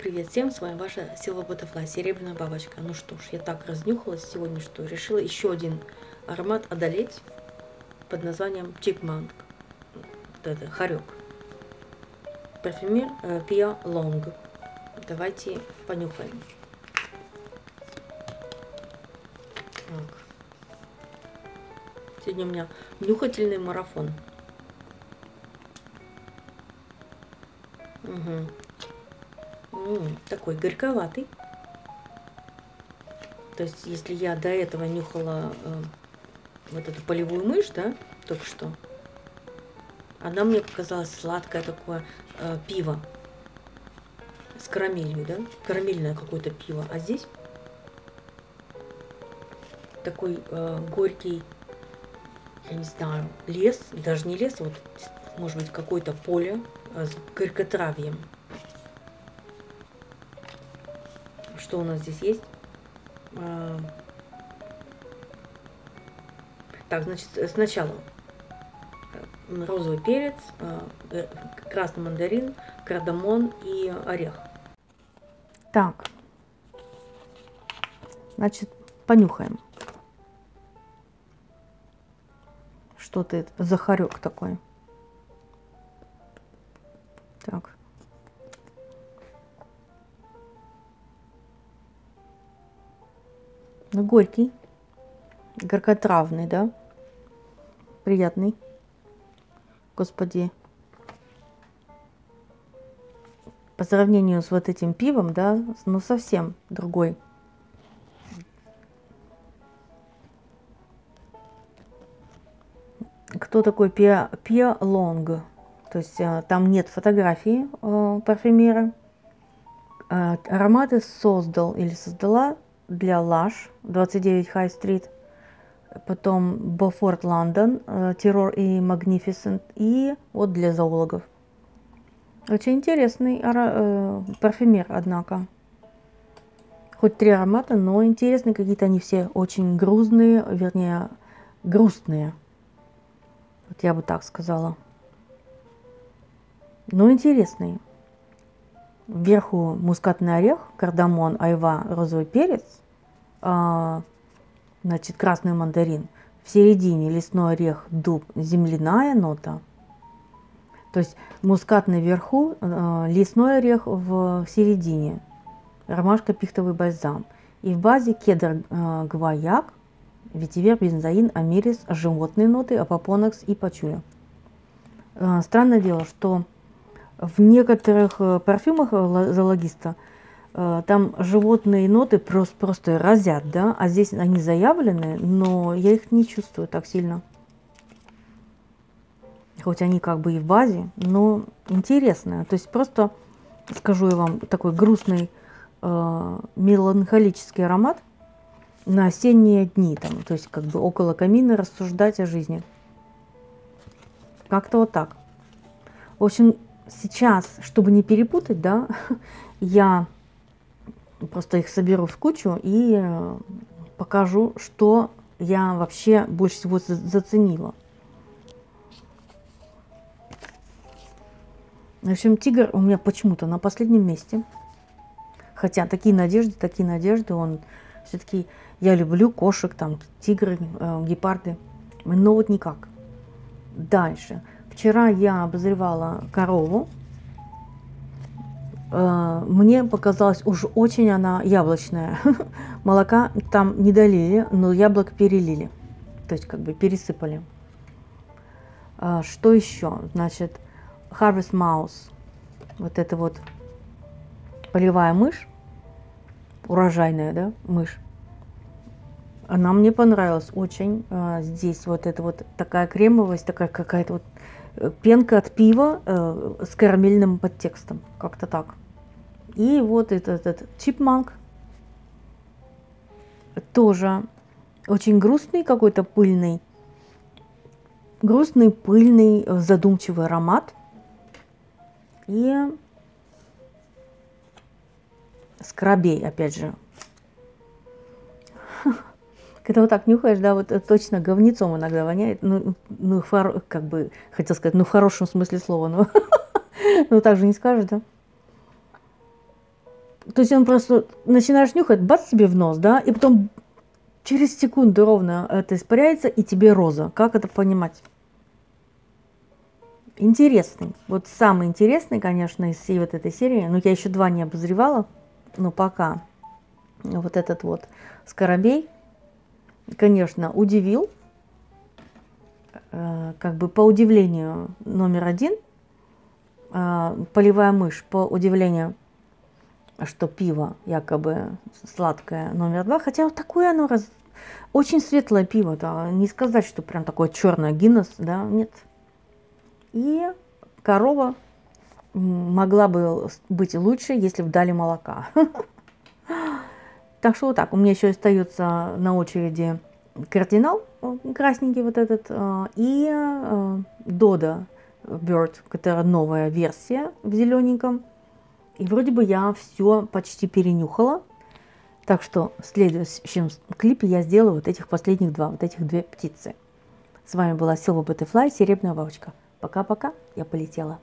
Привет всем, с вами ваша Silver Butterfly, серебряная бабочка. Ну что ж, я так разнюхалась сегодня, что решила еще один аромат одолеть под названием Chipmunk. Вот это, хорек. Парфюмер Pia Long. Давайте понюхаем. Так. Сегодня у меня нюхательный марафон. Угу. Такой горьковатый. То есть, если я до этого нюхала вот эту полевую мышь, да, только что, она мне показалась сладкое такое пиво с карамелью, да, карамельное какое-то пиво. А здесь такой горький, я не знаю, лес, даже не лес, а вот, может быть, какое-то поле с горькотравьем. Что у нас здесь есть? Так, значит, сначала розовый перец, красный мандарин, кардамон и орех. Так, значит, понюхаем. Что это за хорек такой? Так. Ну, горький, горькотравный, да? Приятный. Господи. По сравнению с вот этим пивом, да, ну совсем другой. Кто такой Pia Long? То есть там нет фотографии парфюмера. Ароматы создал или создала для Lush 29 High Street, потом Beaufort London, Terror и Magnificent, и вот для зоологов. Очень интересный парфюмер, однако. Хоть 3 аромата, но интересные какие-то они все, очень грузные, вернее, грустные. Вот я бы так сказала. Но интересные. Вверху мускатный орех, кардамон, айва, розовый перец, значит, красный мандарин. В середине лесной орех, дуб, земляная нота. То есть мускатный вверху, лесной орех в середине, ромашка, пихтовый бальзам. И в базе кедр, гваяк, ветивер, бензоин, америс, животные ноты, апопонакс и пачуля. Странное дело, что в некоторых парфюмах зоологиста там животные ноты просто разят, да, а здесь они заявлены, но я их не чувствую так сильно. Хоть они как бы и в базе, но интересно. То есть просто, скажу я вам, такой грустный меланхолический аромат на осенние дни, там, то есть как бы около камина рассуждать о жизни. Как-то вот так. В общем, сейчас, чтобы не перепутать, да, я просто их соберу в кучу и покажу, что я вообще больше всего заценила. В общем, тигр у меня почему-то на последнем месте. Хотя такие надежды, он все-таки, я люблю кошек, там, тигры, гепарды, но вот никак. Дальше. Вчера я обозревала корову. Мне показалось, уж очень она яблочная. Молока там не долили, но яблок перелили. То есть как бы пересыпали. Что еще? Значит, Harvest Mouse. Вот это вот полевая мышь. Урожайная, да, мышь. Она мне понравилась очень. Здесь вот это вот такая кремовость, такая какая-то вот пенка от пива с карамельным подтекстом. Как-то так. И вот этот Chipmunk. Тоже очень грустный, какой-то пыльный. Грустный, пыльный, задумчивый аромат. И скоробей, опять же. Когда вот так нюхаешь, да, вот точно говнецом иногда воняет. Ну как бы, хотел сказать, ну в хорошем смысле слова, но, ну так же не скажешь, да? То есть он просто начинаешь нюхать, бац, себе в нос, да, и потом через секунду ровно это испаряется, и тебе роза. Как это понимать? Интересный. Вот самый интересный, конечно, из всей вот этой серии. Но я еще 2 не обозревала, но пока вот этот вот скоробей, конечно, удивил. Как бы по удивлению номер 1, полевая мышь по удивлению, что пиво якобы сладкое, номер 2. Хотя вот такое оно очень светлое пиво, да, не сказать, что прям такое черное Гиннес, да, нет. И корова могла бы быть лучше, если бы дали молока. Так что вот так. У меня еще остается на очереди кардинал красненький вот этот и Dodo Bird, которая новая версия в зелененьком. И вроде бы я все почти перенюхала. Так что в следующем клипе я сделаю вот этих последних 2, вот этих 2 птицы. С вами была Silver Butterfly, Серебряная бабочка. Пока-пока, я полетела.